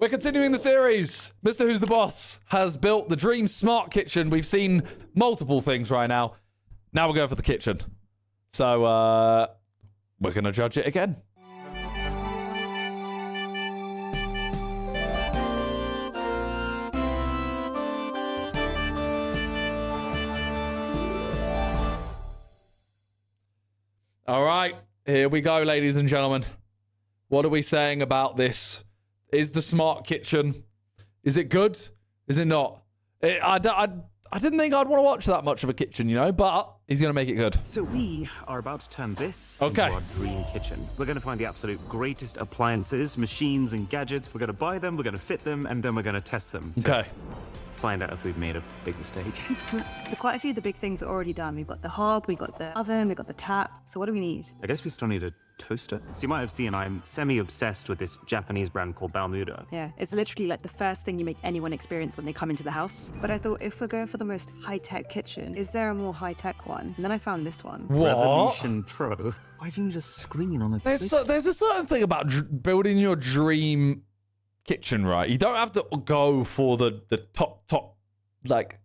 We're continuing the series. Mr. Who's the Boss has built the dream smart kitchen. We've seen multiple things right now. Now we're going for the kitchen. So, we're going to judge it again. All right, here we go, ladies and gentlemen. What are we saying about this? Is the smart kitchen, is it good? Is it not? I didn't think I'd want to watch that much of a kitchen, you know, but he's going to make it good. So we are about to turn this into our dream kitchen. We're going to find the absolute greatest appliances, machines, and gadgets. We're going to buy them, we're going to fit them, and then we're going to test them. Okay. Find out if we've made a big mistake. So quite a few of the big things are already done. We've got the hob, we've got the oven, we've got the tap. So what do we need? I guess we still need a toaster. So you might have seen I'm semi-obsessed with this Japanese brand called Bermuda. Yeah, it's literally like the first thing you make anyone experience when they come into the house. But I thought if we're going for the most high-tech kitchen, is there a more high-tech one? And then I found this one. What? Revolution Pro. Why do you need a screen on a There's a certain thing about building your dream kitchen, right? You don't have to go for the top, like,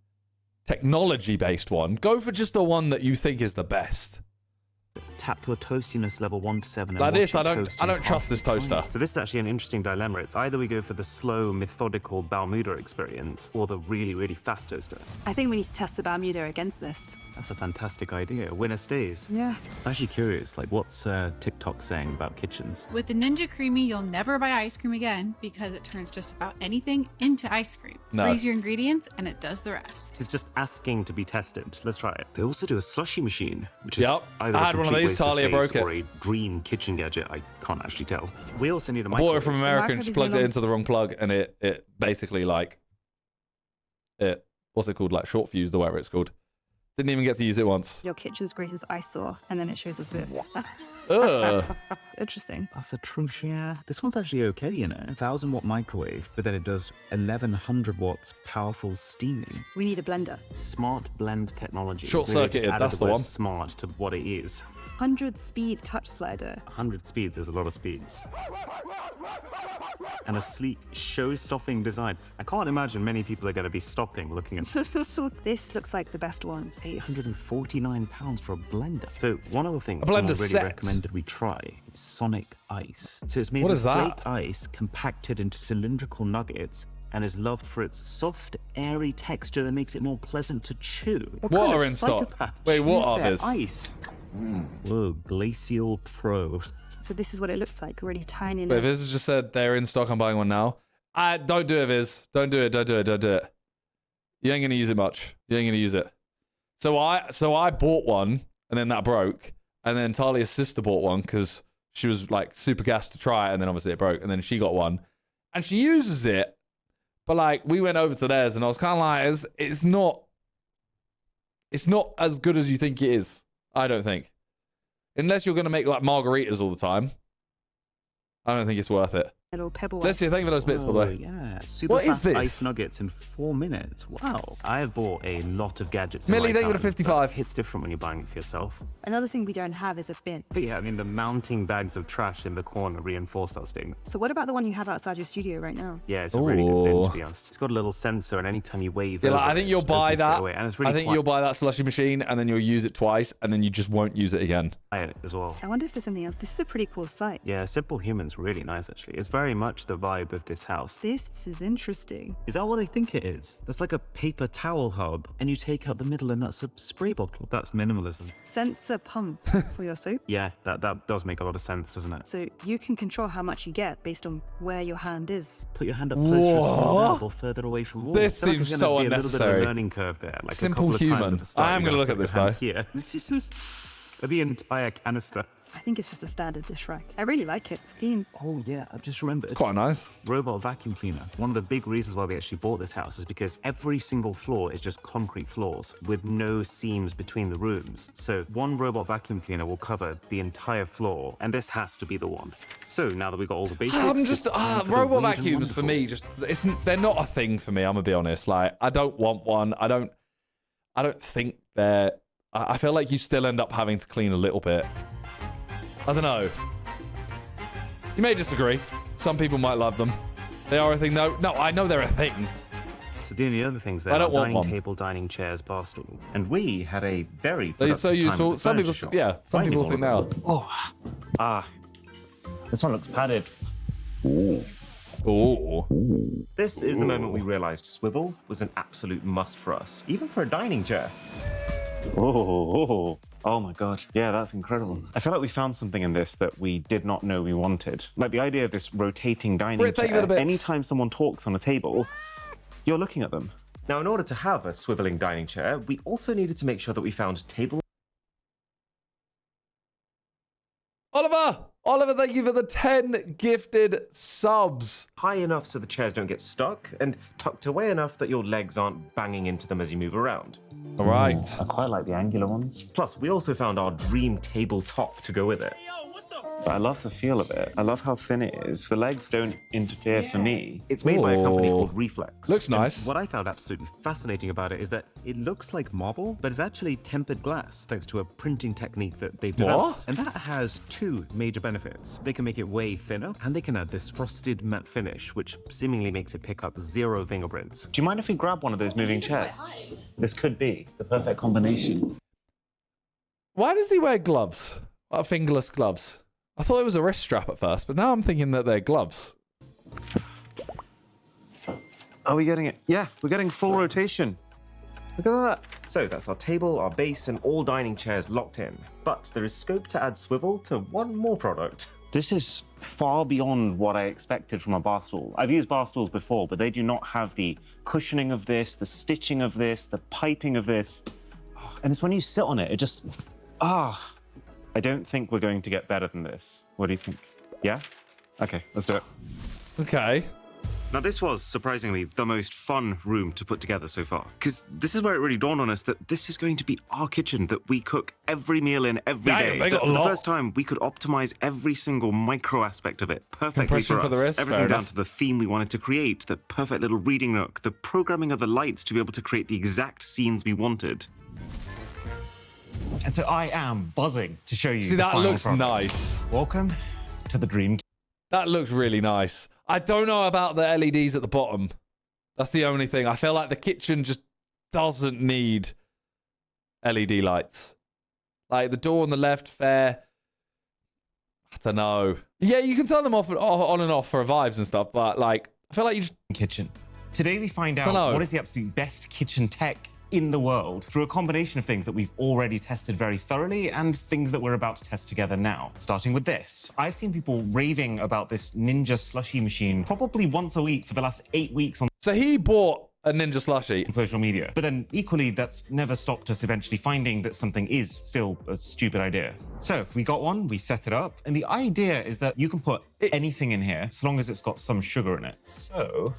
technology-based one. Go for just the one that you think is the best. Tap your toastiness level 1 to 7. Like this, I don't trust this toaster. So this is actually an interesting dilemma. It's either we go for the slow, methodical Bermuda experience or the really, really fast toaster. I think we need to test the Bermuda against this. That's a fantastic idea. Winner stays. Yeah. I'm actually curious, like, what's TikTok saying about kitchens? With the Ninja Creamy, you'll never buy ice cream again because it turns just about anything into ice cream. No. Freeze your ingredients and it does the rest. It's just asking to be tested. Let's try it. They also do a slushie machine, which is Yep. either I had a one of complete these, waste of Talia space broke it. or a dream kitchen gadget. I can't actually tell. We also need a I microwave. bought it from America and microwave just is plugged no it into the wrong plug, and it basically, like, what's it called? Like, short fused or whatever it's called. Didn't even get to use it once. Your kitchen's great as I saw, and then it shows us this. Ugh. Interesting. That's atrocious. Yeah, this one's actually okay, you know. 1,000-watt microwave, but then it does 1,100 watts powerful steaming. We need a blender. Smart blend technology. Short-circuited, Really just added that's the word one. Smart to what it is. 100 speed touch slider. 100 speeds is a lot of speeds. And a sleek, show-stopping design. I can't imagine many people are going to be stopping looking at This looks like the best one. £849 for a blender. So one of the things A blender someone really set. recommended we try is Sonic Ice. So it's made What of is that? flaked ice compacted into cylindrical nuggets and is loved for its soft, airy texture that makes it more pleasant to chew. What kind are of in stock? psychopath Wait, what chews are their this? Ice. Whoa, Glacial Pro. So this is what it looks like, really tiny. But Viz has just said they're in stock. I'm buying one now. Don't do it, Viz. Don't do it. Don't do it. Don't do it. You ain't gonna use it much. You ain't gonna use it. So I bought one, and then that broke. And then Talia's sister bought one because she was like super gassed to try it, and then obviously it broke. And then she got one, and she uses it. But like we went over to theirs, and I was kind of like, it's not as good as you think it is. I don't think, unless you're gonna make like margaritas all the time. I don't think it's worth it. Little pebble. Let's see. Thank you for those bits, by the way. Yeah, super What is fast this? ice nuggets in 4 minutes. Wow. I have bought a lot of gadgets. Millie, in my thank you for time, 55. but It's different when you're buying it for yourself. Another thing we don't have is a bin. But yeah, I mean, the mounting bags of trash in the corner reinforced our statement. So what about the one you have outside your studio right now? Yeah, it's a really good bin, Ooh. to be honest. It's got a little sensor, and anytime you wave Yeah, over like, I it, think it you'll just buy opens straight that. away, and it's really I think you'll buy that slushy machine, and then you'll use it twice, and then you just won't use it again. quiet as well. I wonder if there's anything else. This is a pretty cool site. Yeah, Simplehuman's really nice, actually. It's very much the vibe of this house. This is interesting. Is that what I think it is? That's like a paper towel hub, and you take out the middle, and that's a spray bottle. That's minimalism. Sensor pump for your soap. Yeah, that does make a lot of sense, doesn't it? So you can control how much you get based on where your hand is. Put your hand up closer to a small What? valve or further away from wall. This I feel like seems there's so gonna be a little bit of unnecessary. a learning curve there. Like Simple a couple of times human. at the start, I am you're gonna look put at this, your hand though. Here. It's just the entire canister. I think it's just a standard dish rack. I really like it. It's clean. Oh yeah, I've just remembered. It's quite nice. Robot vacuum cleaner. One of the big reasons why we actually bought this house is because every single floor is just concrete floors with no seams between the rooms. So one robot vacuum cleaner will cover the entire floor, and this has to be the one. So now that we've got all the basics, I'm just it's time for the robot weird and vacuums for me. wonderful. They're not a thing for me. I'm gonna be honest. Like I don't want one. I don't think they're. I feel like you still end up having to clean a little bit. I don't know. You may disagree. Some people might love them. They are a thing, though. No, I know they're a thing. So the only other things there I are don't want dining one. table, dining chairs, bar stool. And we had a very They're so productive time at useful. the Some people, furniture shop, yeah, some finding people all think they of are. them. Oh, this one looks padded. Oh. This is the moment we realized swivel was an absolute must for us, even for a dining chair. Oh my god. Yeah, that's incredible. I feel like we found something in this that we did not know we wanted. Like the idea of this rotating dining Brit, thank you for the chair. bits. Anytime someone talks on a table, you're looking at them. Now, in order to have a swiveling dining chair, we also needed to make sure that we found table. Oliver, thank you for the 10 gifted subs. High enough so the chairs don't get stuck, and tucked away enough that your legs aren't banging into them as you move around. All right. I quite like the angular ones. Plus, we also found our dream tabletop to go with it. I love the feel of it. I love how thin it is. The legs don't interfere for me. It's made by a company Ooh. called Reflex. Looks And nice. what I found absolutely fascinating about it is that it looks like marble, but it's actually tempered glass thanks to a printing technique that they've developed. What? And that has two major benefits. They can make it way thinner, and they can add this frosted matte finish, which seemingly makes it pick up 0 fingerprints. Do you mind if we grab one of those moving chairs? This could be the perfect combination. Why does he wear gloves? Fingerless gloves. I thought it was a wrist strap at first, but now I'm thinking that they're gloves. Are we getting it? Yeah, we're getting full rotation. Look at that. So that's our table, our base, and all dining chairs locked in. But there is scope to add swivel to one more product. This is far beyond what I expected from a bar stool. I've used bar stools before, but they do not have the cushioning of this, the stitching of this, the piping of this. And it's when you sit on it, it just, I don't think we're going to get better than this. What do you think? Yeah? Okay, let's do it. Okay. Now, this was, surprisingly, the most fun room to put together so far. Because this is where it really dawned on us that this is going to be our kitchen that we cook every meal in every day. They got That a for the lot. first time, we could optimize every single micro aspect of it perfectly Compression for for us. the wrist, Everything fair down enough. to the theme we wanted to create, the perfect little reading nook, the programming of the lights to be able to create the exact scenes we wanted. And so I am buzzing to show you See, that looks nice. Welcome to the dream. That looks really nice. I don't know about the LEDs at the bottom. That's the only thing. I feel like the kitchen just doesn't need LED lights. Like the door on the left, fair. I don't know. Yeah, you can turn them off on and off for vibes and stuff, but like, I feel like you just... Kitchen. Today we find out Dunno. what is the absolute best kitchen tech in the world through a combination of things that we've already tested very thoroughly and things that we're about to test together now. Starting with this. I've seen people raving about this Ninja slushie machine probably once a week for the last 8 weeks on So he bought a Ninja slushie. social media. But then equally, that's never stopped us eventually finding that something is still a stupid idea. So we got one, we set it up, and the idea is that you can put anything in here as long as it's got some sugar in it. So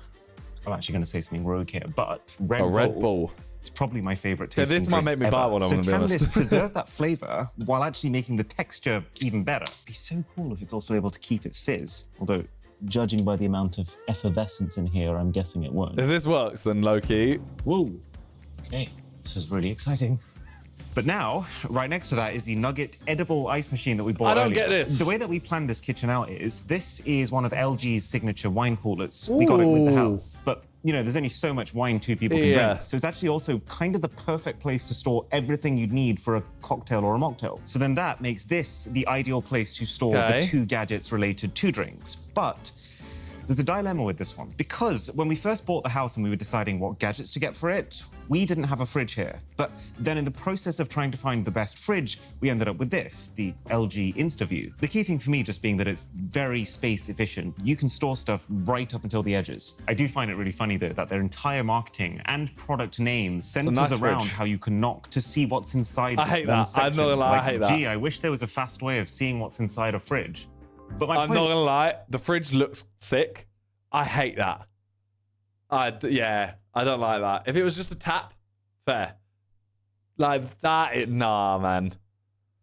I'm actually going to say something rogue here, but A Red Bull. It's probably my favorite Yeah, tasting this might drink make me buy ever. one, I'm So gonna be can honest. this preserve that flavor while actually making the texture even better? It'd be so cool if it's also able to keep its fizz. Although, judging by the amount of effervescence in here, I'm guessing it won't. If this works, then low-key. Whoa. Okay, this is really exciting. But now, right next to that is the Nugget edible ice machine that we bought I don't earlier. get this. The way that we planned this kitchen out is, this is one of LG's signature wine coolers. We got it with the Ooh. house. But, you know, there's only so much wine two people can Yeah. drink. So it's actually also kind of the perfect place to store everything you'd need for a cocktail or a mocktail. So then that makes this the ideal place to store Okay. the 2 gadgets related to drinks. But there's a dilemma with this one, because when we first bought the house and we were deciding what gadgets to get for it, we didn't have a fridge here. But then in the process of trying to find the best fridge, we ended up with this, the LG InstaView. The key thing for me just being that it's very space efficient. You can store stuff right up until the edges. I do find it really funny though that their entire marketing and product name centers nice around fridge. how you can knock to see what's inside I this hate one that. I'm not gonna section. lie, I Like, hate that. Gee, I wish there was a fast way of seeing what's inside a fridge. But my I'm point not gonna lie, the fridge looks sick. I hate that. Yeah, I don't like that. If it was just a tap, fair. Like that, nah, man.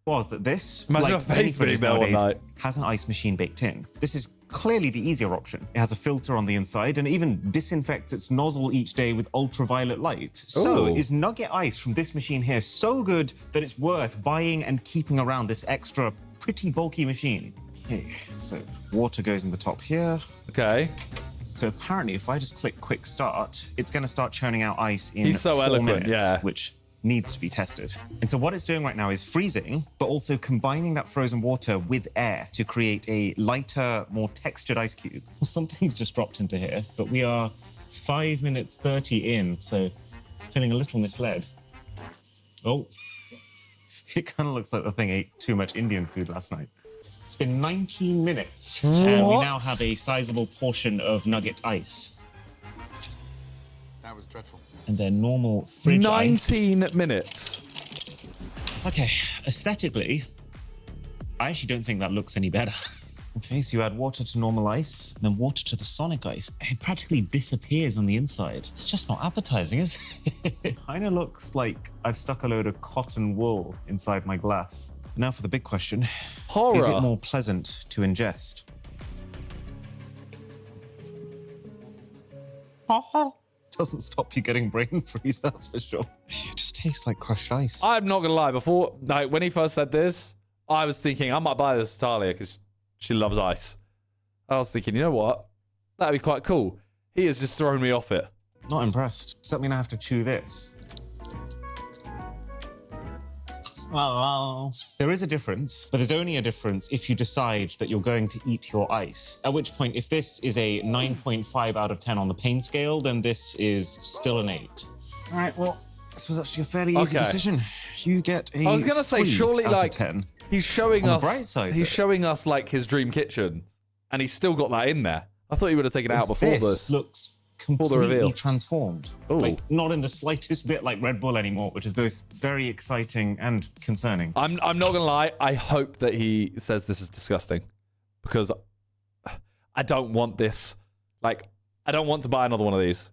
was that this, Imagine like a face many being fridges there one nowadays, night. has an ice machine baked in. This is clearly the easier option. It has a filter on the inside and even disinfects its nozzle each day with ultraviolet light. So Ooh. is Nugget Ice from this machine here so good that it's worth buying and keeping around this extra pretty bulky machine? Okay, so water goes in the top here. Okay. So apparently, if I just click quick start, it's going to start churning out ice in He's so 4 eloquent, minutes, yeah. which needs to be tested. And so what it's doing right now is freezing, but also combining that frozen water with air to create a lighter, more textured ice cube. Well, something's just dropped into here, but we are 5 minutes 30 in, so feeling a little misled. Oh, it kind of looks like the thing ate too much Indian food last night. It's been 19 minutes, and we now have a sizable portion of nugget ice. That was dreadful. And their normal fridge ice. 19 minutes. Okay, aesthetically, I actually don't think that looks any better. Okay, so you add water to normal ice, and then water to the sonic ice. It practically disappears on the inside. It's just not appetizing, is it? It kind of looks like I've stuck a load of cotton wool inside my glass. Now for the big question. Horror. Is it more pleasant to ingest? Doesn't stop you getting brain freeze, that's for sure. It just tastes like crushed ice. I'm not gonna lie. Before, like, when he first said this, I was thinking I might buy this for Talia because she loves ice. I was thinking, you know what? That'd be quite cool. He has just thrown me off it. Not impressed. Does that mean I have to chew this? There is a difference, but there's only a difference if you decide that you're going to eat your ice. At which point, if this is a 9.5 out of 10 on the pain scale, then this is still an 8. All right, well, this was actually a fairly easy decision. You get a I was gonna say, 3 surely, out of like, 10. he's showing On the us. bright side, He's though. showing us like his dream kitchen, and he's still got that in there. I thought he would have taken it out before This looks the reveal. completely transformed. Ooh. Like, not in the slightest bit like Red Bull anymore, which is both very exciting and concerning. I'm not gonna lie. I hope that he says this is disgusting, because I don't want this. Like, I don't want to buy another one of these.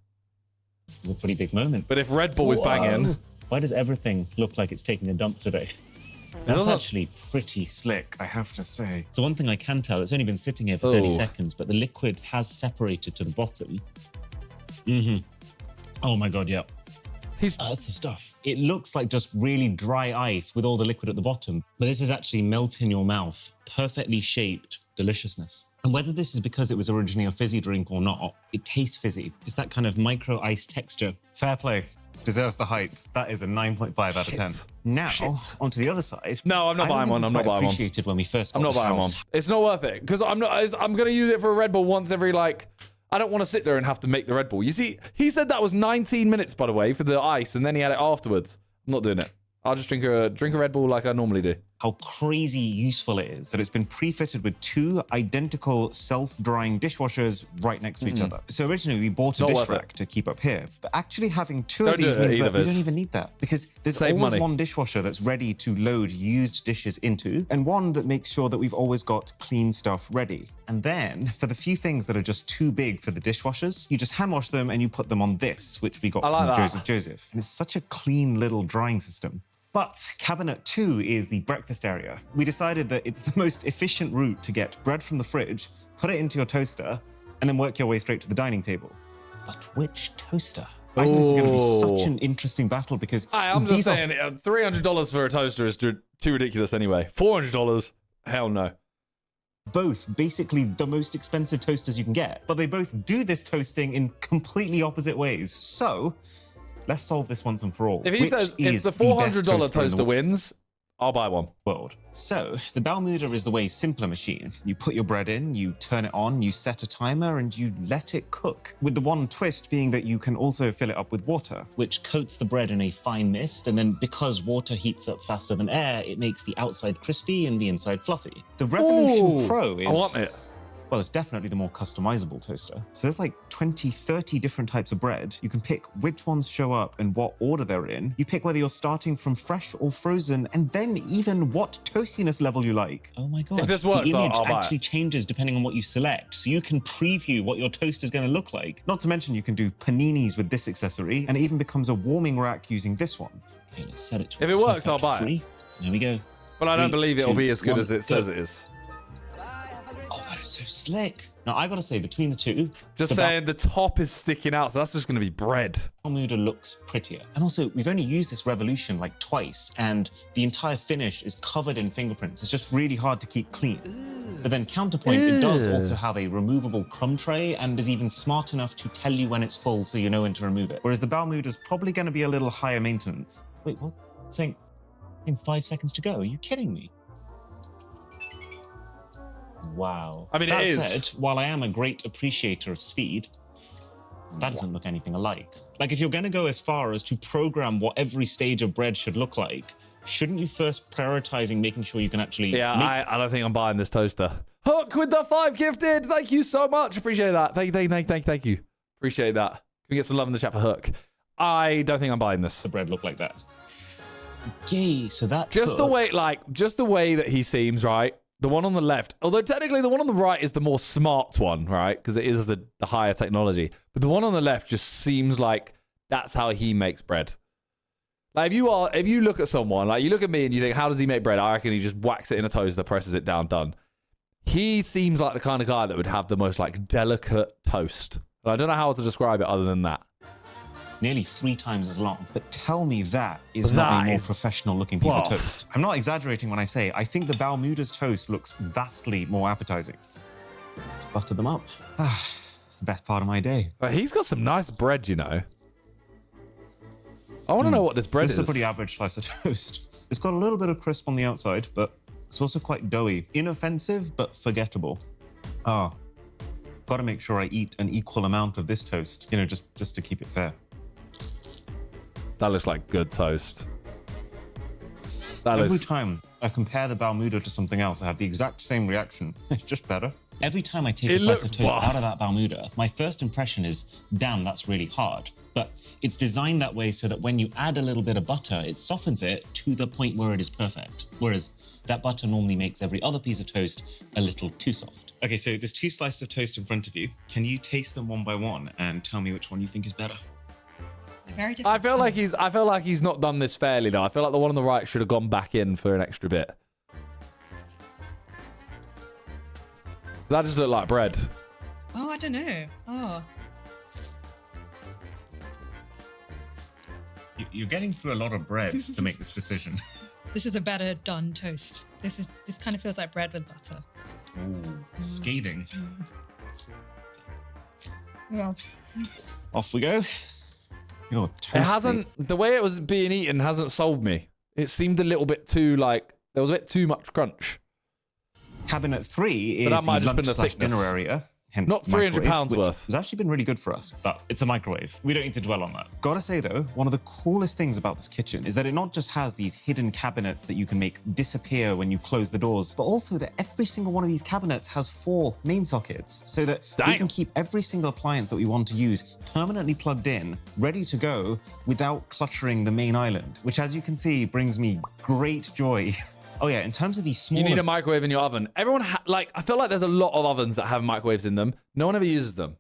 This is a pretty big moment. But if Red Bull is banging, Why does everything look like it's taking a dump today? That's actually pretty slick, I have to say. So one thing I can tell, it's only been sitting here for 30 seconds, but the liquid has separated to the bottom. Oh my God, yeah. That's the stuff. It looks like just really dry ice with all the liquid at the bottom, but this is actually melt in your mouth, perfectly shaped deliciousness. And whether this is because it was originally a fizzy drink or not, it tastes fizzy. It's that kind of micro ice texture. Fair play. Deserves the hype. That is a 9.5 out of 10. Now, onto the other side. No, I'm not buying one. I'm not buying one. Appreciated when we first got I'm not the buying house. one. It's not worth it, because I'm gonna use it for a Red Bull once every, like. I don't want to sit there and have to make the Red Bull. You see, he said that was 19 minutes, by the way, for the ice, and then he had it afterwards. I'm not doing it. I'll just drink a Red Bull like I normally do. How crazy useful it is that it's been pre-fitted with 2 identical self-drying dishwashers right next to each other. So originally we bought a Not dish worth rack to keep up here, but actually having 2 Don't of these do it means either, that we Viz. don't even need that, because there's Save always money. one dishwasher that's ready to load used dishes into, and one that makes sure that we've always got clean stuff ready. And then for the few things that are just too big for the dishwashers, you just hand wash them and you put them on this, which we got I like from that. Joseph. And it's such a clean little drying system. But cabinet 2 is the breakfast area. We decided that it's the most efficient route to get bread from the fridge, put it into your toaster, and then work your way straight to the dining table. But which toaster? I think this is going to be such an interesting battle, because I'm just these are saying, $300 for a toaster is too ridiculous anyway. $400, hell no. both basically the most expensive toasters you can get, but they both do this toasting in completely opposite ways. So let's solve this once and for all. If he says if the $400 toaster wins, I'll buy one. World. So the Balmuda is the way simpler machine. You put your bread in, you turn it on, you set a timer, and you let it cook. With the one twist being that you can also fill it up with water, which coats the bread in a fine mist, and then because water heats up faster than air, it makes the outside crispy and the inside fluffy. The Revolution Pro is... I want it. Well, it's definitely the more customizable toaster. So there's like 20, 30 different types of bread. You can pick which ones show up and what order they're in. You pick whether you're starting from fresh or frozen, and then even what toastiness level you like. Oh my God. If this works, the image I'll buy actually it. changes depending on what you select. So you can preview what your toast is going to look like. Not to mention you can do paninis with this accessory, and it even becomes a warming rack using this one. Okay, let's set it to If it works, I'll buy it. There we go. But I don't 3, believe it'll 2, be as good 1, as it says it is. Oh, that that is so slick. Now, I gotta say, between the two, Just saying, the top is sticking out, so that's just gonna be bread. Bermuda looks prettier. And also, we've only used this Revolution like twice, and the entire finish is covered in fingerprints. It's just really hard to keep clean. But then counterpoint, it does also have a removable crumb tray and is even smart enough to tell you when it's full so you know when to remove it. Whereas the Bermuda's probably gonna be a little higher maintenance. Wait, what? It's saying in 5 seconds to go. Are you kidding me? Wow. I mean, that it is. said, while I am a great appreciator of speed, that doesn't look anything alike. Like, if you're going to go as far as to program what every stage of bread should look like, shouldn't you first prioritizing making sure you can actually Yeah, make I don't think I'm buying this toaster. Hook with the 5 gifted. Thank you so much. Appreciate that. Thank you. Appreciate that. Can we get some love in the chat for Hook? I don't think I'm buying this. the bread look like that? Yay, so that Just the way that he seems, right? The one on the left, although technically the one on the right is the more smart one, right? Because it is the higher technology. But the one on the left just seems like that's how he makes bread. Like if you look at someone, like you look at me and you think, how does he make bread? I reckon he just whacks it in a toaster, presses it down, done. He seems like the kind of guy that would have the most like delicate toast. And I don't know how to describe it other than that. nearly 3 times as long. But tell me that is not a more professional looking piece of toast. I'm not exaggerating when I say I think the Bermuda's toast looks vastly more appetizing. Let's butter them up. It's the best part of my day. But he's got some nice bread, you know. I want to know what this bread is. This is a pretty average slice of toast. It's got a little bit of crisp on the outside, but it's also quite doughy. Inoffensive, but forgettable. Got to make sure I eat an equal amount of this toast, you know, just to keep it fair. That looks like good toast. Every time I compare the Bermuda to something else, I have the exact same reaction. It's just better. Every time I take a slice of toast out of that Bermuda, my first impression is, damn, that's really hard. But it's designed that way so that when you add a little bit of butter, it softens it to the point where it is perfect. Whereas that butter normally makes every other piece of toast a little too soft. Okay, so there's 2 slices of toast in front of you. Can you taste them one by one and tell me which one you think is better? Very different. I feel like he's not done this fairly though. I feel like the one on the right should have gone back in for an extra bit. That just looked like bread. Oh, I don't know. Oh. You're getting through a lot of bread to make this decision. This is a better done toast. This kind of feels like bread with butter. Ooh, scathing. Yeah. Off we go. You're toasty. It hasn't, the way it was being eaten hasn't sold me. It seemed a little bit too like, there was a bit too much crunch. Cabinet 3 is But that might the have just been the lunch/dinner thickness. area. Hence Not the £300 microwave, which worth. has actually been really good for us, but it's a microwave. We don't need to dwell on that. Gotta say though, one of the coolest things about this kitchen is that it not just has these hidden cabinets that you can make disappear when you close the doors, but also that every single one of these cabinets has 4 main sockets, so that we can keep every single appliance that we want to use permanently plugged in, ready to go, without cluttering the main island, which as you can see brings me great joy. Oh yeah, in terms of these smaller... You need a microwave in your oven. Everyone, I feel like there's a lot of ovens that have microwaves in them. No one ever uses them.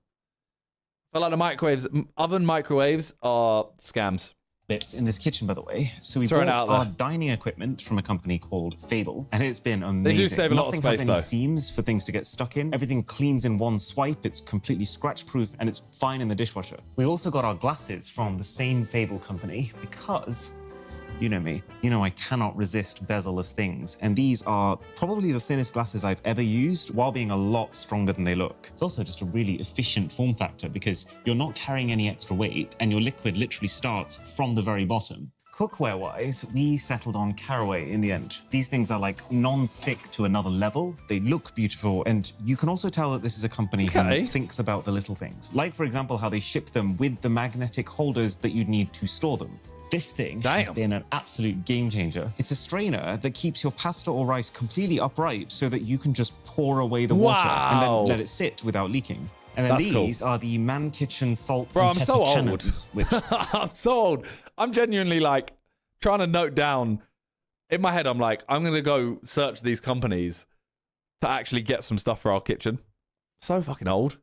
I feel like the microwaves are scams. Bits in this kitchen, by the way. So we bought our dining equipment from a company called Fable, and it's been amazing. They do save a lot of Nothing space, has any though. seams for things to get stuck in. Everything cleans in one swipe. It's completely scratch-proof, and it's fine in the dishwasher. We also got our glasses from the same Fable company because... You know me. You know I cannot resist bezel-less things, and these are probably the thinnest glasses I've ever used, while being a lot stronger than they look. It's also just a really efficient form factor because you're not carrying any extra weight, and your liquid literally starts from the very bottom. Cookware-wise, we settled on Caraway in the end. These things are like non-stick to another level. They look beautiful, and you can also tell that this is a company who thinks about the little things. Like, for example, how they ship them with the magnetic holders that you'd need to store them. This thing has been an absolute game changer. It's a strainer that keeps your pasta or rice completely upright so that you can just pour away the water and then let it sit without leaking. And then these are the Man Kitchen salt and pepper cannons, which... I'm so old. I'm genuinely like trying to note down. In my head, I'm like, I'm going to go search these companies to actually get some stuff for our kitchen. So fucking old.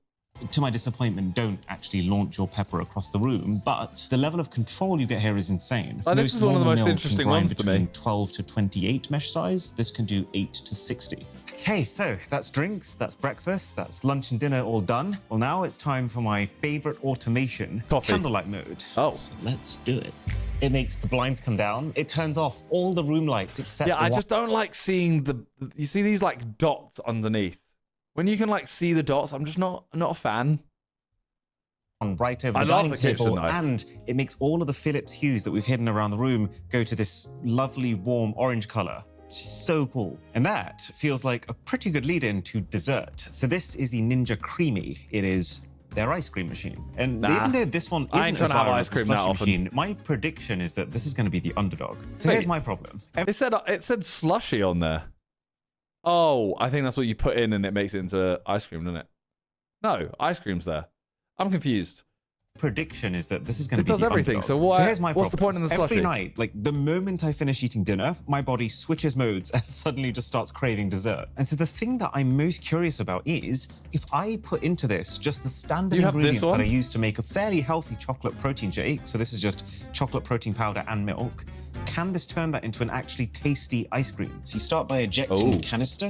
To my disappointment, don't actually launch your pepper across the room, but the level of control you get here is insane. This is one of the most interesting ones to me. 12 to 28 mesh size. This can do 8 to 60. Okay, so that's drinks, that's breakfast, that's lunch and dinner all done. Well, now it's time for my favorite automation, Coffee. candlelight mode. Oh. So let's do it. It makes the blinds come down. It turns off all the room lights except Yeah, the I one just don't like seeing you see these like dots underneath. When you can like see the dots, I'm just not a fan. right over I the love dining the kitchen, table, though. and it makes all of the Philips hues that we've hidden around the room go to this lovely warm orange color. So cool. And that feels like a pretty good lead-in to dessert. So this is the Ninja Creamy. It is their ice cream machine. And Nah. even though this one I ain't isn't trying to have as ice cream the that slushie often. machine, my prediction is that this is going to be the underdog. So Wait. here's my problem. It said slushy on there. Oh, I think that's what you put in and it makes it into ice cream, doesn't it? No, ice cream's there. I'm confused. Prediction is that this is going to be It does the everything, underdog. so why- here's my what's the problem. point in the Every slushie? night, like the moment I finish eating dinner, my body switches modes and suddenly just starts craving dessert. And so the thing that I'm most curious about is if I put into this just the standard You have this ingredients that one? I use to make a fairly healthy chocolate protein shake, so this is just chocolate protein powder and milk, can this turn that into an actually tasty ice cream? So you start by ejecting the canister,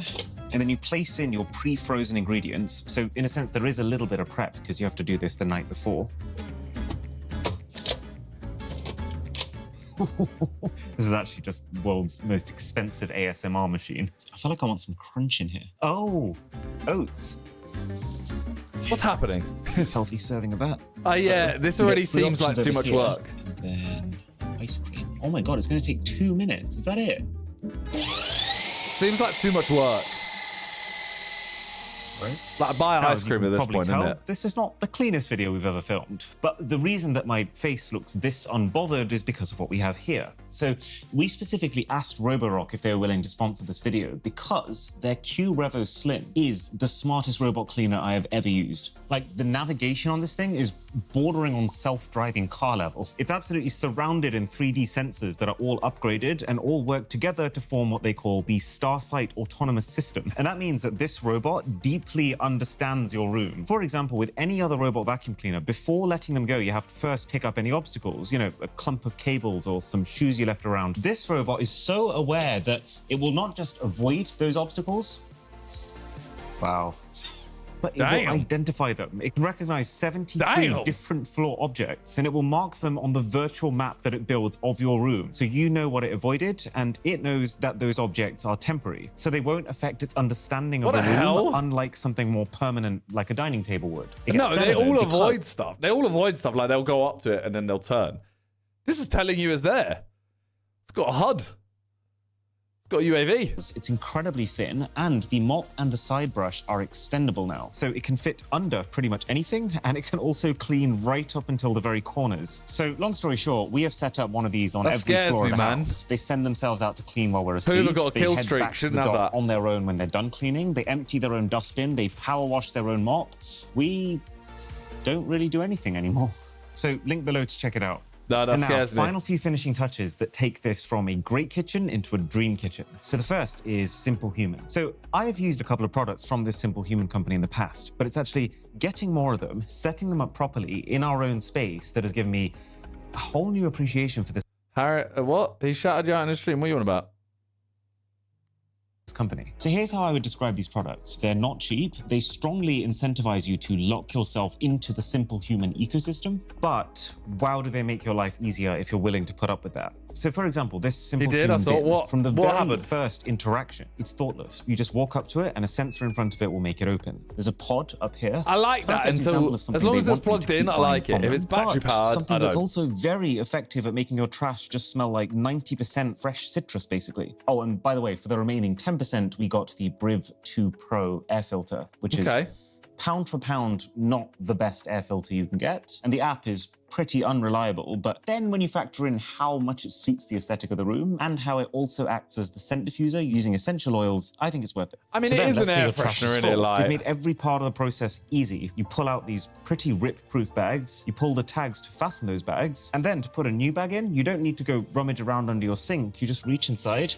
and then you place in your pre-frozen ingredients. So in a sense, there is a little bit of prep because you have to do this the night before. This is actually just the world's most expensive ASMR machine. I feel like I want some crunch in here. Oh, oats. What's happening? Healthy serving of that. Yeah, this you already get three seems like options too over much here, work. And then ice cream. Oh my God, it's going to take 2 minutes. Is that it? Seems like too much work. Right. Like buy Now, ice as you cream can at this probably point, tell, isn't it? this is not the cleanest video we've ever filmed. But the reason that my face looks this unbothered is because of what we have here. So we specifically asked Roborock if they were willing to sponsor this video because their Q Revo Slim is the smartest robot cleaner I have ever used. Like, the navigation on this thing is bordering on self-driving car level. It's absolutely surrounded in 3D sensors that are all upgraded and all work together to form what they call the Starsight Autonomous System. And that means that this robot deeply understands your room. For example, with any other robot vacuum cleaner, before letting them go, you have to first pick up any obstacles, you know, a clump of cables or some shoes you left around. This robot is so aware that it will not just avoid those obstacles. Wow. But it will identify them. It can recognize 73 different floor objects, and it will mark them on the virtual map that it builds of your room. So you know what it avoided, and it knows that those objects are temporary. So they won't affect its understanding of a room, unlike something more permanent like a dining table would. No, they all avoid stuff. They all avoid stuff, like they'll go up to it and then they'll turn. This is telling you it's there. It's got a HUD. It's got a UAV. It's incredibly thin, and the mop and the side brush are extendable now. So it can fit under pretty much anything, and it can also clean right up until the very corners. So long story short, we have set up one of these on every floor of the house. They send themselves out to clean while we're asleep. Whoever got a kill head streak back to shouldn't the have dock that. on their own when they're done cleaning. They empty their own dustbin. They power wash their own mop. We don't really do anything anymore. So link below to check it out. No, that and now, scares me. final few finishing touches that take this from a great kitchen into a dream kitchen. So the first is Simplehuman. So I have used a couple of products from this Simplehuman company in the past, but it's actually getting more of them, setting them up properly in our own space that has given me a whole new appreciation for this What? He shouted you out in the stream. What are you on about? company. So here's how I would describe these products. They're not cheap. They strongly incentivize you to lock yourself into the Simplehuman ecosystem. But wow, do they make your life easier if you're willing to put up with that? So for example, this Simplehuman bit, from the very first interaction, it's thoughtless. You just walk up to it and a sensor in front of it will make it open. There's a pod up here. I like that until, as long as it's plugged in, I like it. If it's battery powered, something that's also very effective at making your trash just smell like 90% fresh citrus, basically. Oh, and by the way, for the remaining 10%, we got the Briv 2 Pro air filter, which is pound for pound not the best air filter you can get. And the app is pretty unreliable, but then when you factor in how much it suits the aesthetic of the room and how it also acts as the scent diffuser using essential oils, I think it's worth it. I mean, it is an air freshener, isn't it? Like, they've made every part of the process easy. You pull out these pretty rip-proof bags, you pull the tags to fasten those bags, and then to put a new bag in, you don't need to go rummage around under your sink. You just reach inside,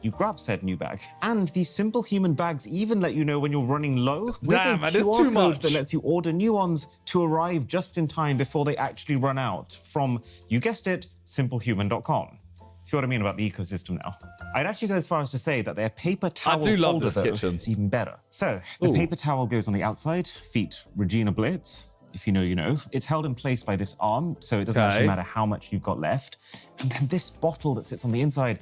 you grab said new bag. And these Simplehuman bags even let you know when you're running low. Damn, with that is a QR too code much. that lets you order new ones to arrive just in time before they actually run out from, you guessed it, simplehuman.com. See what I mean about the ecosystem now? I'd actually go as far as to say that their paper towel do love holder, this though, kitchen. is even better. So, the Ooh. paper towel goes on the outside, feet Regina Blitz. If you know, you know. It's held in place by this arm, so it doesn't actually matter how much you've got left. And then this bottle that sits on the inside,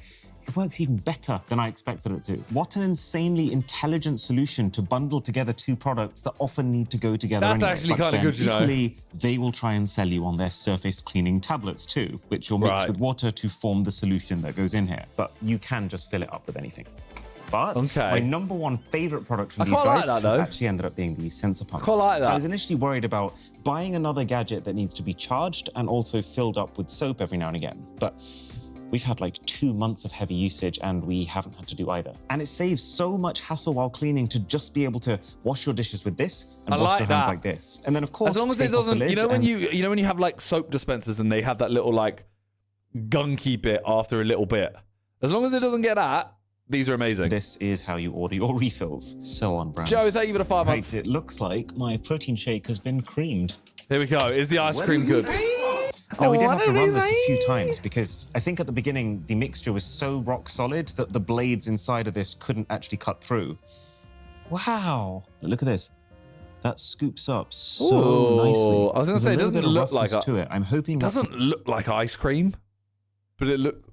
it works even better than I expected it to. What an insanely intelligent solution to bundle together two products that often need to go together That's anyway. actually But kinda then good, you know. equally, they will try and sell you on their surface cleaning tablets too, which you'll mix Right. with water to form the solution that goes in here. But you can just fill it up with anything. But Okay. my number one favorite product from I these quite like guys that, has though. actually ended up being these sensor pumps. Quite like that. I was initially worried about buying another gadget that needs to be charged and also filled up with soap every now and again. But we've had like 2 months of heavy usage and we haven't had to do either. And it saves so much hassle while cleaning to just be able to wash your dishes with this and I wash like your hands that. like this. And then of course, As long as it take off the doesn't, you lid know when and- you know when you have like soap dispensers and they have that little like gunky bit after a little bit. As long as it doesn't get that, these are amazing. This is how you order your refills. So on brand. Joe, thank you for the 5 months. Right, it looks like my protein shake has been creamed. Here we go. Is the ice cream good? Now, we did what have to did run he this a say? few times because I think at the beginning the mixture was so rock solid that the blades inside of this couldn't actually cut through. Wow. Look at this. That scoops up so Ooh, nicely. I was gonna There's say, a it little doesn't bit of look like roughness to it. I'm hoping It that's doesn't look like ice cream, but it look.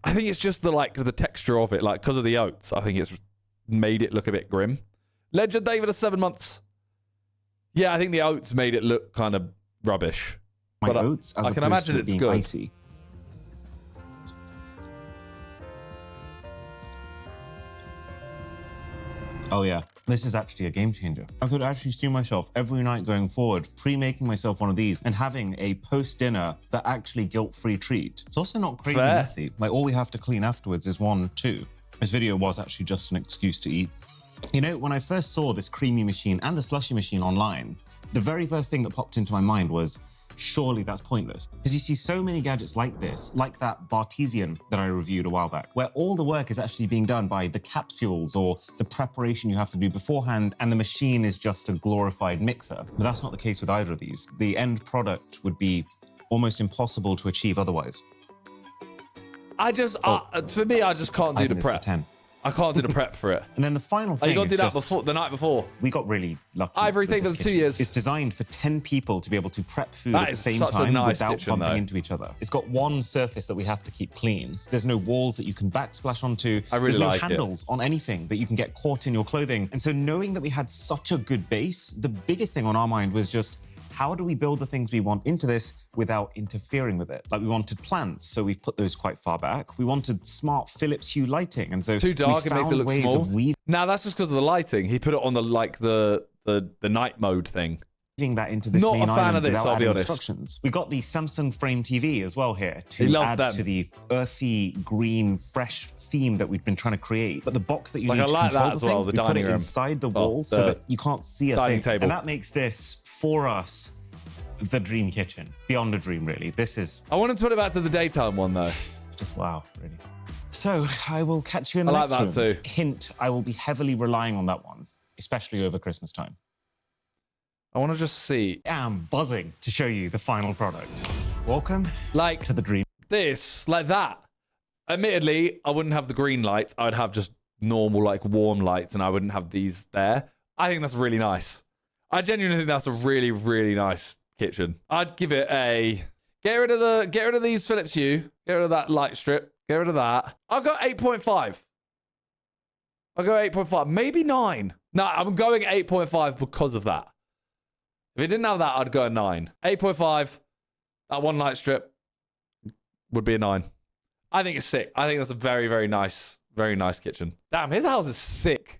I think it's just the texture of it, like because of the oats. I think it's made it look a bit grim. Legend David of 7 months. Yeah, I think the oats made it look kind of rubbish. my but oats as I can opposed imagine to it it's being good. icy. Oh yeah, this is actually a game changer. I could actually see myself every night going forward, pre-making myself one of these and having a post-dinner that actually guilt-free treat. It's also not crazy Fair. messy. Like all we have to clean afterwards is 1, 2. This video was actually just an excuse to eat. You know, when I first saw this creamy machine and the slushy machine online, the very first thing that popped into my mind was, surely that's pointless. Because you see so many gadgets like this, like that Bartesian that I reviewed a while back, where all the work is actually being done by the capsules or the preparation you have to do beforehand, and the machine is just a glorified mixer. But that's not the case with either of these. The end product would be almost impossible to achieve otherwise. I just, for me, I just can't I do the think this is a prep. 10. I can't do the prep for it. And then the final Oh, thing you got to is do that just- before the night before. We got really lucky. Ivory, with thank you this for the 2 kitchen. years. It's designed for 10 people to be able to prep food That at the is same such a time nice without kitchen, bumping though. into each other. It's got one surface that we have to keep clean. There's no walls that you can backsplash onto. I really There's no like it. handles on anything that you can get caught in your clothing. And so knowing that we had such a good base, the biggest thing on our mind was just, how do we build the things we want into this without interfering with it? Like we wanted plants, so we've put those quite far back. We wanted smart Philips Hue lighting, and so Too dark, we it makes it found look ways small. of weaving Now that's just because of the lighting. He put it on the night mode thing. that into this Not main a fan island of this, without I'll be adding honest. instructions. We got the Samsung Frame TV as well here He to loves add them. to the earthy, green, fresh theme that we've been trying to create. But the box that you Like, need I to like control that as the well, thing, the we put dining it room. inside the Well, wall so the that you can't see a dining thing. table. And that makes this, for us, the dream kitchen. Beyond a dream, really. This is I wanted to put it back to the daytime one though. just wow, really. So I will catch you in the I next like room. that too. Hint, I will be heavily relying on that one, especially over Christmas time. I want to just see, I'm buzzing to show you the final product. Welcome like to the dream. this, like that. Admittedly, I wouldn't have the green lights. I would have just normal, like warm lights, and I wouldn't have these there. I think that's really nice. I genuinely think that's a really, really nice kitchen. I'd give it a get rid of these Philips Hue, get rid of that light strip, get rid of that. I'll go 8.5. I'll go 8.5, maybe 9. No, I'm going 8.5 because of that. If it didn't have that, I'd go a 9. 8.5. That one light strip would be a 9. I think it's sick. I think that's a very, very nice kitchen. Damn, his house is sick.